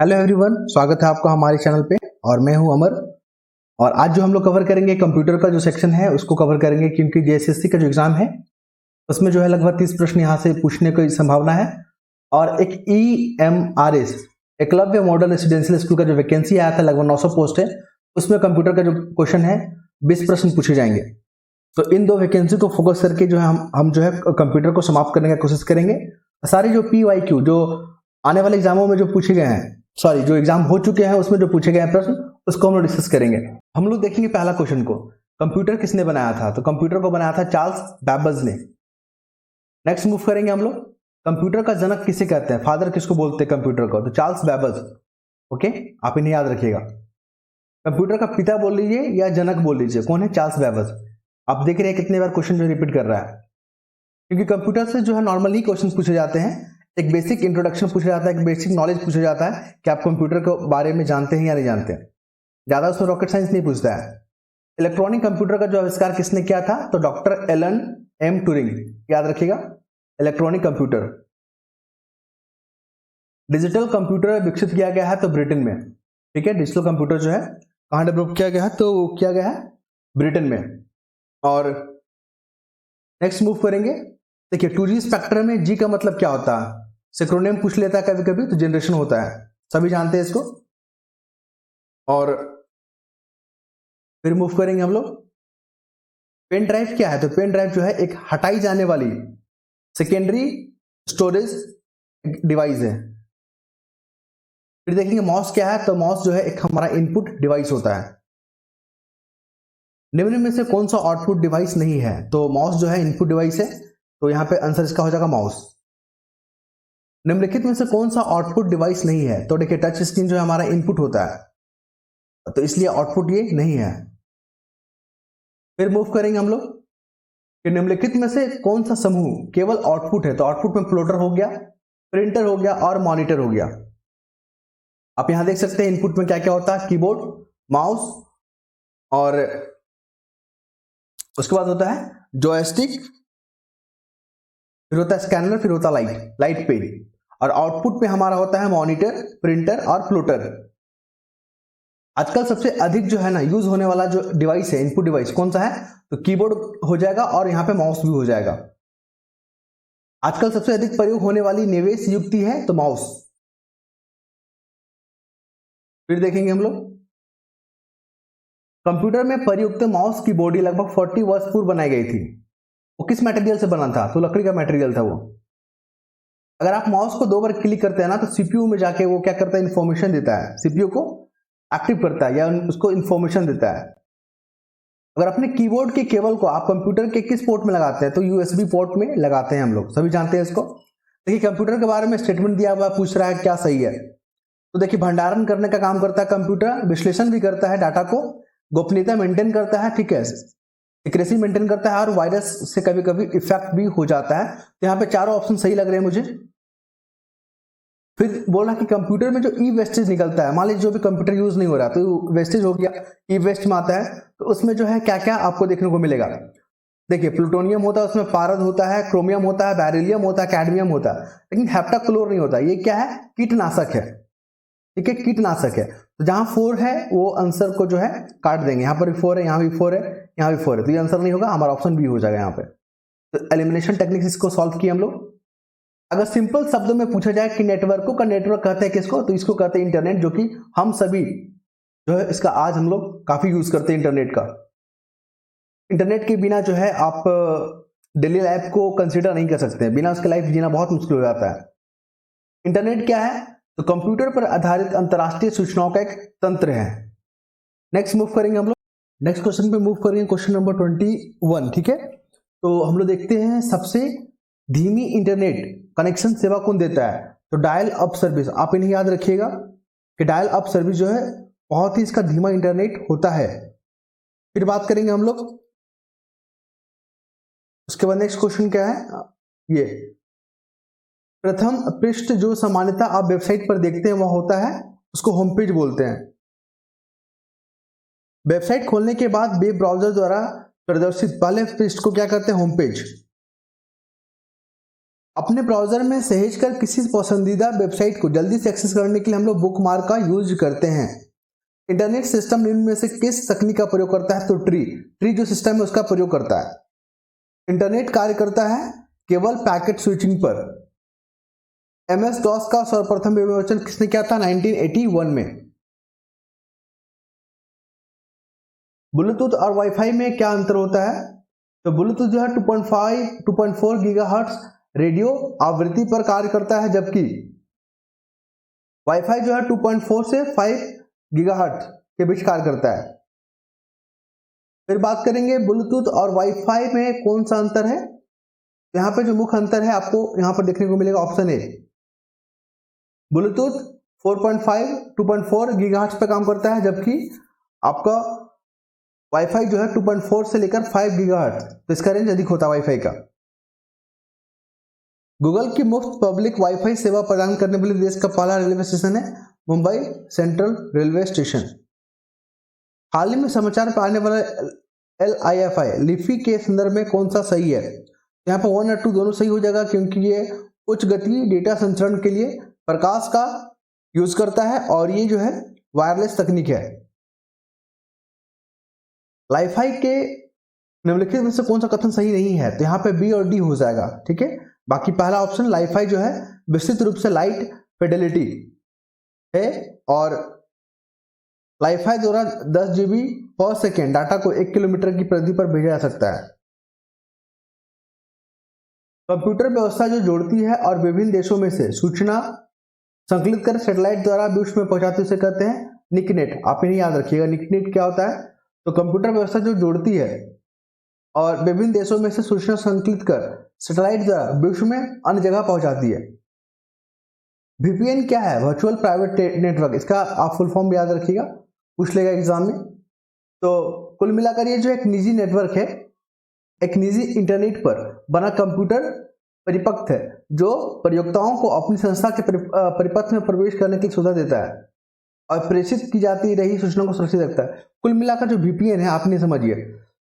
Hello everyone, स्वागत है आपका हमारे चैनल पे। और मैं हूं अमर। और आज जो हम लोग कवर करेंगे कंप्यूटर का जो सेक्शन है उसको कवर करेंगे, क्योंकि जेएसएससी का जो एग्जाम है उसमें जो है लगभग 30 प्रश्न यहाँ से पूछने की संभावना है। और एक EMRS Eklavya model residential school का जो वैकेंसी आया था, लगभग 900 पोस्ट है, उसमें कंप्यूटर का जो क्वेश्चन है 20 प्रश्न पूछे जाएंगे। तो इन दो वैकेंसी को फोकस करके जो है हम जो है कंप्यूटर को समाप्त करने की कोशिश करेंगे। सारे जो PYQ जो आने वाले एग्जामों में जो पूछे गए हैं, सॉरी जो एग्जाम हो चुके हैं उसमें जो पूछे गए हैं प्रश्न, उसको हम लोग डिस्कस करेंगे। हम लोग देखेंगे पहला क्वेश्चन को, कंप्यूटर किसने बनाया था। तो कंप्यूटर को बनाया था चार्ल्स बैबेज ने। नेक्स्ट मूव करेंगे हम लोग, कंप्यूटर का जनक किसे कहते हैं, फादर किसको बोलते हैं कंप्यूटर को, तो चार्ल्स बैबेज। ओके, आप इन्हें याद रखिएगा। कंप्यूटर का पिता बोल लीजिए या जनक बोल लीजिए, कौन है, चार्ल्स बैबेज। आप देख रहे हैं कितने बार क्वेश्चन जो रिपीट कर रहा है, क्योंकि कंप्यूटर से जो है नॉर्मली क्वेश्चन पूछे जाते हैं। एक बेसिक इंट्रोडक्शन पूछा जाता है, एक बेसिक नॉलेज पूछा जाता है कि आप कंप्यूटर के बारे में जानते हैं या नहीं जानते हैं। ज्यादा उसमें रॉकेट साइंस नहीं पूछता है। इलेक्ट्रॉनिक कंप्यूटर का जो आविष्कार किसने किया था, तो डॉक्टर एलन एम ट्यूरिंग, याद रखिएगा, इलेक्ट्रॉनिक कंप्यूटर। डिजिटल कंप्यूटर विकसित किया गया है तो ब्रिटेन में, ठीक है। डिजिटल कंप्यूटर जो है कहां डेवलप किया गया है, तो किया गया है ब्रिटेन में। और नेक्स्ट मूव करेंगे, देखिए 2G स्पेक्ट्रम में G का मतलब क्या होता है, सिक्रोनिम पूछ लेता है कभी कभी, तो जनरेशन होता है, सभी जानते हैं इसको। और फिर मूव करेंगे हम लोग, पेन ड्राइव क्या है, तो पेन ड्राइव जो है एक हटाई जाने वाली सेकेंडरी स्टोरेज डिवाइस है। फिर देखेंगे माउस क्या है, तो माउस जो है एक हमारा इनपुट डिवाइस होता है। निम्न में से कौन सा आउटपुट डिवाइस नहीं है, तो माउस जो है इनपुट डिवाइस है, तो यहां पे आंसर इसका हो जाएगा माउस। निम्नलिखित में से कौन सा आउटपुट डिवाइस नहीं है, तो देखिए टच स्क्रीन जो है हमारा इनपुट होता है, तो इसलिए आउटपुट ये नहीं है। फिर मूव करेंगे हम लोग कि निम्नलिखित में से कौन सा समूह केवल आउटपुट है, तो आउटपुट में प्लॉटर हो गया, प्रिंटर हो गया और मॉनिटर हो गया। आप यहां देख सकते हैं इनपुट में क्या क्या होता है, कीबोर्ड, माउस, और उसके बाद होता है जॉयस्टिक, फिर होता है स्कैनर, फिर होता है लाइट पेन। और आउटपुट पे हमारा होता है मॉनिटर, प्रिंटर और प्लॉटर। आजकल सबसे अधिक जो है ना यूज होने वाला जो डिवाइस है, इनपुट डिवाइस कौन सा है, तो कीबोर्ड हो जाएगा और यहां पे माउस भी हो जाएगा। आजकल सबसे अधिक प्रयोग होने वाली निवेश युक्ति है तो माउस। फिर देखेंगे हम लोग, कंप्यूटर में प्रयुक्त माउस की बॉडी लगभग 40 वर्ष पूर्व बनाई गई थी। वो किस मटेरियल से बना था, तो लकड़ी का मटेरियल था वो। अगर आप माउस को 2 बार क्लिक करते हैं ना, तो सीपीयू में जाके वो क्या करता है, इंफॉर्मेशन देता है, सीपीयू को एक्टिव करता है या उसको इंफॉर्मेशन देता है। अगर अपने कीबोर्ड के केबल को आप कंप्यूटर के किस पोर्ट में लगाते हैं, तो यूएसबी पोर्ट में लगाते हैं, हम लोग सभी जानते हैं इसको। देखिए कंप्यूटर के बारे में स्टेटमेंट दिया हुआ, पूछ रहा है क्या सही है, तो देखिए भंडारण करने का काम करता है कंप्यूटर, विश्लेषण भी करता है डाटा को, गोपनीयता मेंटेन करता है, ठीक है, सिक्रेसी मेंटेन करता है, और वायरस से कभी कभी इफेक्ट भी हो जाता है। तो यहाँ पे चारों ऑप्शन सही लग रहे हैं मुझे। फिर बोला कि कंप्यूटर में जो ई वेस्टेज निकलता है, मान लीजिए जो भी कंप्यूटर यूज नहीं हो रहा, तो वेस्टेज हो गया, ई वेस्ट में आता है, तो उसमें जो है क्या क्या आपको देखने को मिलेगा। देखिए प्लूटोनियम होता है, उसमें पारद होता है, क्रोमियम होता है, बेरिलियम होता है, कैडमियम होता है, लेकिन हेप्टाक्लोर नहीं होता। ये क्या है, कीटनाशक है, ठीक है, कीटनाशक है। तो जहां 4 है वो आंसर को जो है काट देंगे, यहां पर भी 4 है, यहां भी 4 है, यहां भी 4 है, तो ये आंसर नहीं होगा, हमारा ऑप्शन बी हो जाएगा यहाँ पे। तो एलिमिनेशन टेक्निक इसको सॉल्व किए हम लोग। अगर सिंपल शब्दों में पूछा जाए कि नेटवर्कों का नेटवर्क कहते हैं किसको, तो इसको कहते हैं इंटरनेट, जो कि हम सभी जो है इसका आज हम लोग काफी यूज करते हैं इंटरनेट का। इंटरनेट के बिना जो है आप डेली लाइफ को कंसीडर नहीं कर सकते, बिना उसके लाइफ जीना बहुत मुश्किल हो जाता है। इंटरनेट क्या है, तो कंप्यूटर पर आधारित अंतरराष्ट्रीय सूचनाओं का एक तंत्र है। नेक्स्ट मूव करेंगे हम लोग, नेक्स्ट क्वेश्चन पे मूव करेंगे, क्वेश्चन नंबर 21, ठीक है। तो हम लोग देखते हैं सबसे धीमी इंटरनेट कनेक्शन सेवा कौन देता है, तो डायल अप सर्विस। आप इन्हें याद रखिएगा कि डायल अप सर्विस जो है बहुत ही इसका धीमा इंटरनेट होता है। फिर बात करेंगे हम लोग, उसके बाद नेक्स्ट क्वेश्चन क्या है, ये प्रथम पृष्ठ जो सामान्यतः आप वेबसाइट पर देखते हैं वह होता है, उसको होम पेज बोलते हैं। वेबसाइट खोलने के बाद वेब ब्राउजर द्वारा प्रदर्शित पहले पृष्ठ को क्या करते हैं, होम पेज। अपने ब्राउजर में सहेज कर किसी पसंदीदा वेबसाइट को जल्दी से एक्सेस करने के लिए हम लोग बुक मार्क का यूज करते हैं। इंटरनेट सिस्टम निम्न में से किस तकनीक का प्रयोग करता है? तो ट्री जो सिस्टम है उसका प्रयोग करता है। इंटरनेट कार्य करता है केवल पैकेट स्विचिंग पर। MS DOS का सर्वप्रथम विमोचन किसने किया था? 1981 में। ब्लूटूथ और वाईफाई में क्या अंतर होता है? तो ब्लूटूथ जो है 2.4 गीगाहर्ट्ज रेडियो आवृत्ति पर कार्य करता है, जबकि वाईफाई जो है 2.4 से 5 गीगाहर्ट्ज के बीच कार्य करता है। फिर बात करेंगे ब्लूटूथ और वाईफाई में कौन सा अंतर है। यहाँ पे जो मुख्य अंतर है आपको यहाँ पर देखने को मिलेगा ऑप्शन ए। ब्लूटूथ 2.4 गीगाहर्ट्ज पे काम करता है, जबकि आपका वाईफाई जो है 2.4 से लेकर 5 गीगाहर्ट्ज, तो इसका रेंज अधिक होता है वाईफाई का। गूगल की मुफ्त पब्लिक वाईफाई सेवा प्रदान करने वाले देश का पहला रेलवे स्टेशन है मुंबई सेंट्रल रेलवे स्टेशन। हाल ही में समाचार पर आने वाला LIFI लिफी के संदर्भ में कौन सा सही है? यहाँ पर 1 और 2 दोनों सही हो जाएगा, क्योंकि ये उच्च गति डेटा संचरण के लिए प्रकाश का यूज करता है और ये जो है वायरलेस तकनीक है। लाइफाई के निम्नलिखित में से कौन सा कथन सही नहीं है? तो यहाँ पे B और D हो जाएगा, ठीक है। बाकी पहला ऑप्शन लाइफाई जो है विस्तृत रूप से लाइट फिडेलिटी है और लाइफाई द्वारा 10 GB पर सेकेंड डाटा को 1 किलोमीटर की परिधि पर भेजा जा सकता है। कंप्यूटर व्यवस्था जो जोड़ती है और विभिन्न देशों में से सूचना संकलित कर सैटेलाइट द्वारा विश्व में पहुंचाते उसे कहते हैं निकनेट। आप इन्हें याद रखिएगा, निकनेट क्या होता है? तो कंप्यूटर व्यवस्था जो जोड़ती है और विभिन्न देशों में से सूचना संकलित कर सैटेलाइट द्वारा विश्व में अन्य जगह पहुंचाती है। VPN क्या है? Virtual private network. इसका आप फुल फॉर्म याद रखिएगा, पूछ लेगा एग्जाम में। तो कुल मिलाकर ये जो एक निजी नेटवर्क है, एक निजी इंटरनेट पर बना कंप्यूटर परिपथ है जो प्रयोक्ताओं को अपनी संस्था के परिपथ में प्रवेश करने की सुविधा देता है और प्रेषित की जाती रही सूचना को सुरक्षित रखता है। कुल मिलाकर जो VPN है, आप नहीं समझिए,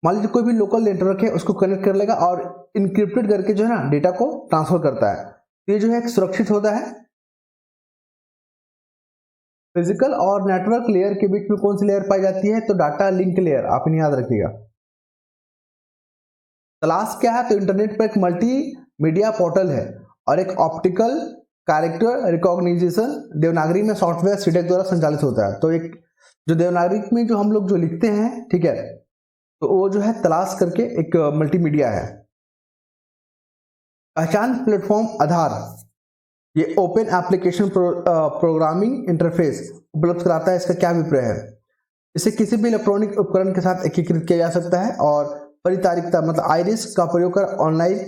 मान लीजिए कोई भी लोकल नेटवर्क है उसको कनेक्ट कर लेगा और इनक्रिप्टेड करके जो है ना डेटा को ट्रांसफर करता है, तो ये जो है एक सुरक्षित होता है। फिजिकल और नेटवर्क लेयर के बीच में कौन सी लेयर पाई जाती है? तो डाटा लिंक लेयर। आप इन्हें याद रखिएगा। तलाश क्या है? तो इंटरनेट पर एक मल्टी मीडिया पोर्टल है और एक ऑप्टिकल कैरेक्टर रिकॉग्निशन देवनागरी में सॉफ्टवेयर सीडेक द्वारा संचालित होता है। तो एक जो देवनागरी में जो हम लोग जो लिखते हैं, ठीक है, तो वो जो है तलाश करके एक मल्टीमीडिया है। पहचान प्लेटफॉर्म आधार ये ओपन एप्लीकेशन प्रोग्रामिंग इंटरफेस उपलब्ध कराता है। इसका क्या अभिप्राय है? इसे किसी भी इलेक्ट्रॉनिक उपकरण के साथ एकीकृत किया जा सकता है और परितारिकता मतलब आइरिस का प्रयोग कर ऑनलाइन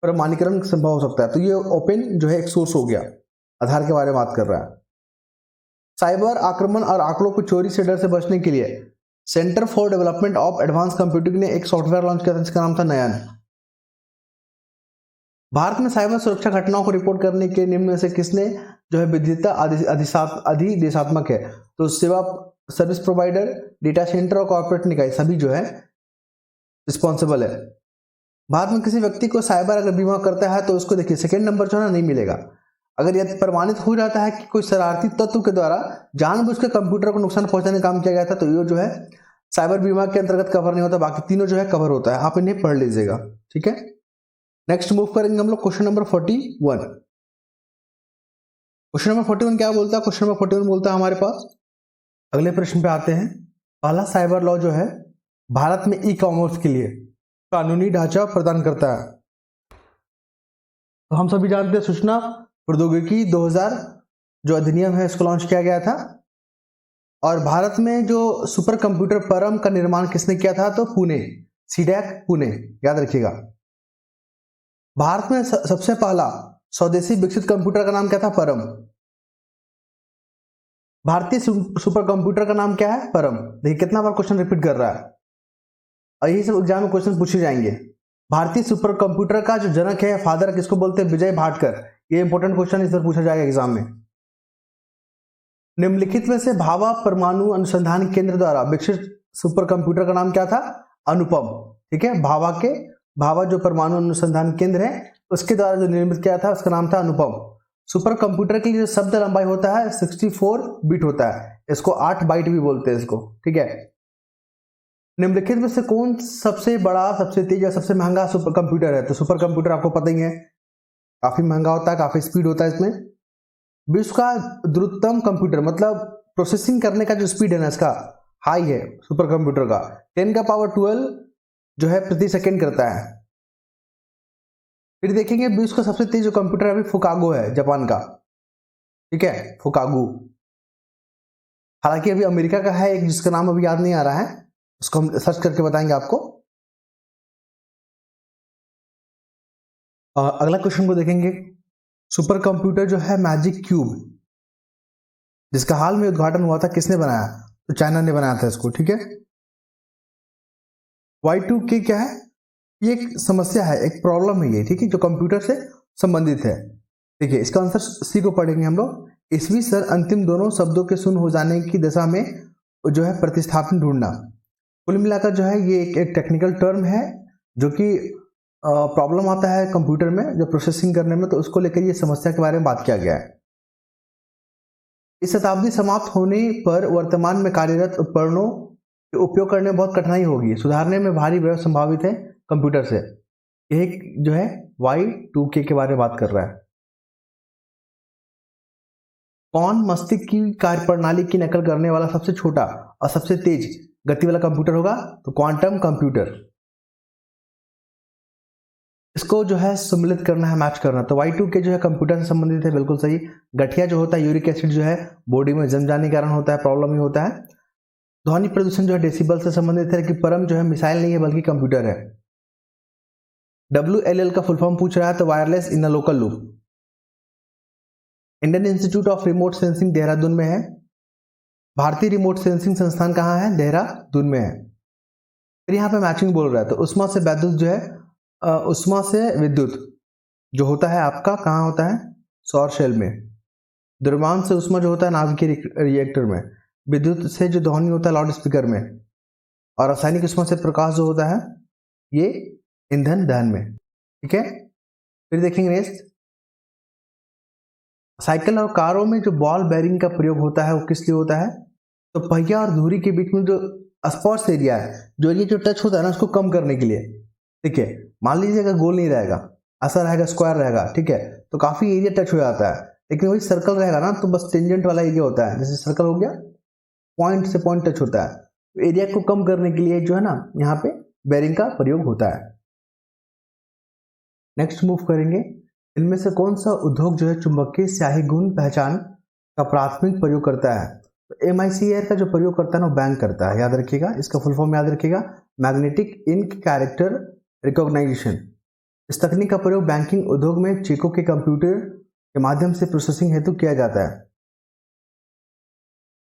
प्रमाणीकरण संभव हो सकता है। तो ये ओपन जो है एक सोर्स हो गया, आधार के बारे में बात कर रहा है। साइबर आक्रमण और आंकड़ों को चोरी से डर से बचने के लिए centre for development of advance computing ने एक सॉफ्टवेयर लॉन्च किया था जिसका नाम था नयन। भारत में साइबर सुरक्षा घटनाओं को रिपोर्ट करने के निम्न में से किसने जो है विधिता अधिदेशात्मक है? तो सेवा सर्विस प्रोवाइडर, डेटा सेंटर और कॉर्पोरेट निकाय सभी जो है रिस्पॉन्सिबल है। भारत में किसी व्यक्ति को साइबर अगर बीमा करता है तो उसको देखिए सेकंड नंबर जो है ना नहीं मिलेगा। अगर यह प्रमाणित हो जाता है कि कोई शरारती तत्व के द्वारा जानबूझकर कंप्यूटर को नुकसान पहुंचाने का काम किया गया था तो ये जो है साइबर बीमा के अंतर्गत कवर नहीं होता, बाकी तीनों जो है कवर होता है। आप इन्हें पढ़ लीजिएगा, ठीक है। नेक्स्ट मूव करेंगे हम लोग क्वेश्चन नंबर 41। क्वेश्चन नंबर 41 क्या बोलता है? क्वेश्चन नंबर 41 बोलता है हमारे पास, अगले प्रश्न पे आते हैं। पहला साइबर लॉ जो है भारत में ई-कॉमर्स के लिए कानूनी ढांचा प्रदान करता है। तो हम सभी जानते हैं सूचना प्रौद्योगिकी 2000 जो अधिनियम है इसको लॉन्च किया गया था और भारत में जो सुपर कंप्यूटर परम का निर्माण किसने किया था? तो पुणे, सीडैक पुणे, याद रखिएगा। भारत में सबसे पहला स्वदेशी विकसित कंप्यूटर का नाम क्या था? परम। भारतीय सुपर कंप्यूटर का नाम क्या है? परम। देखिए कितना बार क्वेश्चन रिपीट कर रहा है और यही सब एग्जाम में क्वेश्चन पूछे जाएंगे। भारतीय सुपर कंप्यूटर का जो जनक है, फादर किसको बोलते हैं? विजय भाटकर। ये इंपॉर्टेंट क्वेश्चन इस बार पूछा जाएगा एग्जाम में। निम्नलिखित में से भाभा परमाणु अनुसंधान केंद्र द्वारा विकसित सुपर कंप्यूटर का नाम क्या था? अनुपम, ठीक है। भाभा जो परमाणु अनुसंधान केंद्र है उसके द्वारा जो निर्मित किया था उसका नाम था अनुपम। सुपर कंप्यूटर के लिए जो शब्द लंबाई होता है 64 बिट होता है, इसको 8 बाइट भी बोलते हैं इसको, ठीक है। निम्नलिखित में से कौन सबसे बड़ा, सबसे तेज या सबसे महंगा सुपर कंप्यूटर है? तो सुपर कंप्यूटर आपको पता ही है, काफी महंगा होता है, काफी स्पीड होता है इसमें। विश्व का द्रुततम कंप्यूटर, मतलब प्रोसेसिंग करने का जो स्पीड है ना इसका हाई है सुपर कंप्यूटर का, 10 का पावर 12 जो है प्रति सेकेंड करता है। फिर देखेंगे विश्व का सबसे तेज जो कंप्यूटर है अभी फुकागो है, जापान का, ठीक है, फुकागो। हालांकि अभी अमेरिका का है एक जिसका नाम अभी याद नहीं आ रहा है, उसको हम सर्च करके बताएंगे आपको। अगला क्वेश्चन को देखेंगे, सुपर कंप्यूटर जो है मैजिक क्यूब, जिसका हाल में उद्घाटन हुआ था, किसने बनाया? तो चाइना ने बनाया था इसको, ठीक है। Y2K क्या है? ये एक समस्या है, एक प्रॉब्लम है ये, ठीक है, जो कंप्यूटर से संबंधित है। देखिए इसका आंसर सी को पढ़ेंगे हम लोग। ईसवी सर अंतिम दोनों शब्दों के शून्य हो जाने की दशा में जो है प्रतिस्थापन ढूंढना। कुल मिलाकर जो है ये एक टेक्निकल टर्म है जो कि प्रॉब्लम आता है कंप्यूटर में जो प्रोसेसिंग करने में, तो उसको लेकर ये समस्या के बारे में बात किया गया है। इस शताब्दी समाप्त होने पर वर्तमान में कार्यरत उपकरणों के उपयोग करने में बहुत कठिनाई होगी, सुधारने में भारी व्यय संभावित है कंप्यूटर से। यह जो है Y2K के बारे में बात कर रहा है। कौन मस्तिष्क की कार्यप्रणाली की नकल करने वाला सबसे छोटा और सबसे तेज गति वाला कंप्यूटर होगा? तो क्वांटम कंप्यूटर। इसको जो है सम्मिलित करना है, मैच करना। तो Y2K जो है कंप्यूटर से संबंधित है, बिल्कुल सही। गठिया जो होता है, यूरिक एसिड जो है बॉडी में जम जाने के कारण होता है, प्रॉब्लम ही होता है। ध्वनि प्रदूषण जो है डेसिबल से संबंधित है, कि परम जो है मिसाइल नहीं है बल्कि कंप्यूटर है। WLL का फुल फॉर्म पूछ रहा है, तो wireless in a local loop. Indian institute of remote sensing Dehradun में है। भारतीय रिमोट सेंसिंग संस्थान कहाँ है? देहरादून में है। फिर यहाँ पे मैचिंग बोल रहा है, तो उष्मा से विद्युत जो है उष्मा से विद्युत जो होता है आपका कहाँ होता है? सौर शेल में। द्रव्यमान से उष्मा जो होता है नाभिकीय रिएक्टर में। विद्युत से जो ध्वनि होता है लाउड स्पीकर में। और रासायनिक उष्मा से प्रकाश जो होता है ये ईंधन दहन में, ठीक है। फिर देखेंगे नेक्स्ट, साइकिल और कारों में जो बॉल बेरिंग का प्रयोग होता है वो किस लिए होता है? तो पहिया और धुरी के बीच में जो स्पर्श एरिया है, जो एरिया जो टच होता है ना, उसको कम करने के लिए, ठीक है। मान लीजिए अगर गोल नहीं रहेगा, ऐसा रहेगा स्क्वायर रहेगा, ठीक है, तो काफी एरिया टच हो जाता है। लेकिन वही सर्कल रहेगा ना, तो बस टेंजेंट वाला एरिया होता है, जैसे सर्कल हो गया, पॉइंट से पॉइंट टच होता है। तो एरिया को कम करने के लिए जो है ना यहाँ पे बेरिंग का प्रयोग होता है। नेक्स्ट मूव करेंगे, इनमें से कौन सा उद्योग जो है चुंबकीय स्याही गुण पहचान का प्राथमिक प्रयोग करता है? तो MICR का जो प्रयोग करता है ना बैंक करता है, याद रखिएगा, इसका फुल फॉर्म याद रखिएगा, मैग्नेटिक इंक कैरेक्टर रिकॉग्नाइजेशन। इस तकनीक का प्रयोग बैंकिंग उद्योग में चेकों के कंप्यूटर के माध्यम से प्रोसेसिंग हेतु किया जाता है।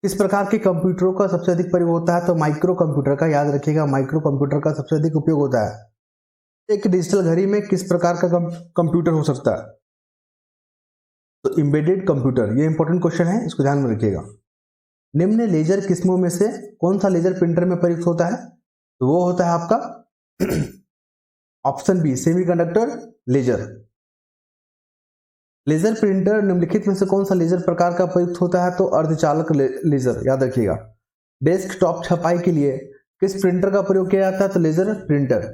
इस प्रकार के कंप्यूटरों का सबसे अधिक प्रयोग होता है? तो माइक्रो कंप्यूटर का, याद रखिएगा, माइक्रो कंप्यूटर का सबसे अधिक उपयोग होता है। एक डिजिटल घड़ी में किस प्रकार का कंप्यूटर हो सकता है? तो एम्बेडेड कंप्यूटर। ये इंपॉर्टेंट क्वेश्चन है, इसको ध्यान में रखिएगा। निम्न लेजर किस्मों में से कौन सा लेजर प्रिंटर में प्रयुक्त होता है? तो वो होता है आपका option B, semiconductor laser. Laser printer निम्नलिखित में से कौन सा लेजर प्रकार का प्रयुक्त होता है? तो अर्धचालक लेजर, याद रखिएगा। डेस्कटॉप छपाई के लिए किस प्रिंटर का प्रयोग किया जाता है? तो लेजर प्रिंटर।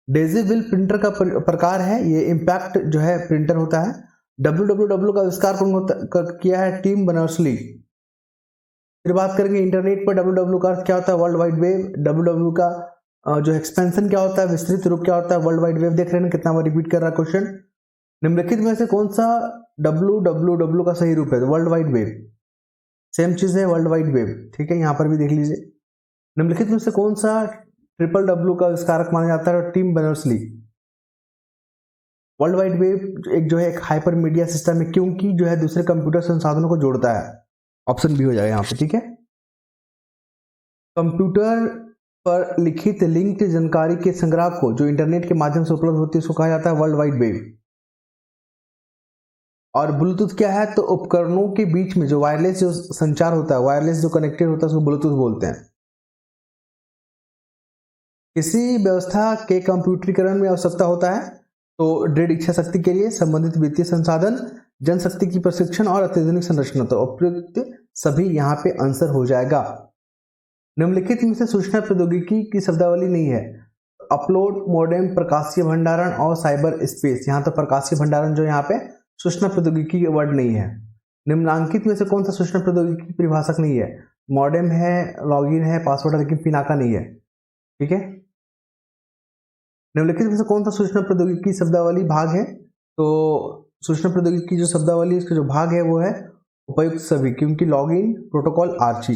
डेजिबल प्रिंटर का प्रकार है ये इम्पैक्ट जो है प्रिंटर होता है। WWW का आविष्कार कौन किया है? Tim Berners-Lee. फिर बात करेंगे इंटरनेट पर WWW का अर्थ क्या होता है? World wide web. WWW का जो एक्सपेंशन क्या होता है, विस्तृत रूप क्या होता है? World wide web. देख रहे हैं कितना बार रिपीट कर रहा है क्वेश्चन। निम्नलिखित में से कौन सा WWW का सही रूप है? World wide web. सेम चीज है, वर्ल्ड वाइड वेब, ठीक है, यहां पर भी देख लीजिए। निम्नलिखित में से कौन सा WWW का आविष्कारक माना जाता है? Tim Berners-Lee. World wide web एक जो है एक हाइपर मीडिया सिस्टम है, क्योंकि जो है दूसरे कंप्यूटर संसाधनों को जोड़ता है। ऑप्शन बी हो जाएगा यहाँ पे, ठीक है। कंप्यूटर पर लिखित लिंक्ड जानकारी के संग्रह को जो इंटरनेट के माध्यम से उपलब्ध होती है उसको कहा जाता है वर्ल्ड वाइड वेब। और ब्लूटूथ क्या है? तो उपकरणों के बीच में जो वायरलेस जो संचार होता है, वायरलेस जो कनेक्टेड होता है उसको ब्लूटूथ बोलते हैं। किसी व्यवस्था के कंप्यूटरीकरण में आवश्यकता होता है? तो दृढ़ इच्छा शक्ति के लिए संबंधित वित्तीय संसाधन, जनशक्ति की प्रशिक्षण और अत्याधुनिक संरचना, तो उपयुक्त सभी यहाँ पे आंसर हो जाएगा। निम्नलिखित में से सूचना प्रौद्योगिकी की शब्दावली नहीं है। अपलोड, मॉडेम, प्रकाशीय भंडारण और साइबर स्पेस, यहाँ तो प्रकाशीय भंडारण जो यहाँ पे सूचना प्रौद्योगिकी के वर्ड नहीं है। निम्नांकित में से कौन सा सूचना प्रौद्योगिकी की परिभाषक नहीं है? मॉडेम है, लॉगिन है, पासवर्ड है, लेकिन पिनाका नहीं है। ठीक है। निम्नलिखित में से कौन सा सूचना प्रौद्योगिकी शब्दावली भाग है? तो सूचना प्रौद्योगिकी जो शब्दावली इसका जो भाग है वो है उपयुक्त सभी, क्योंकि लॉगिन, प्रोटोकॉल, आर्ची।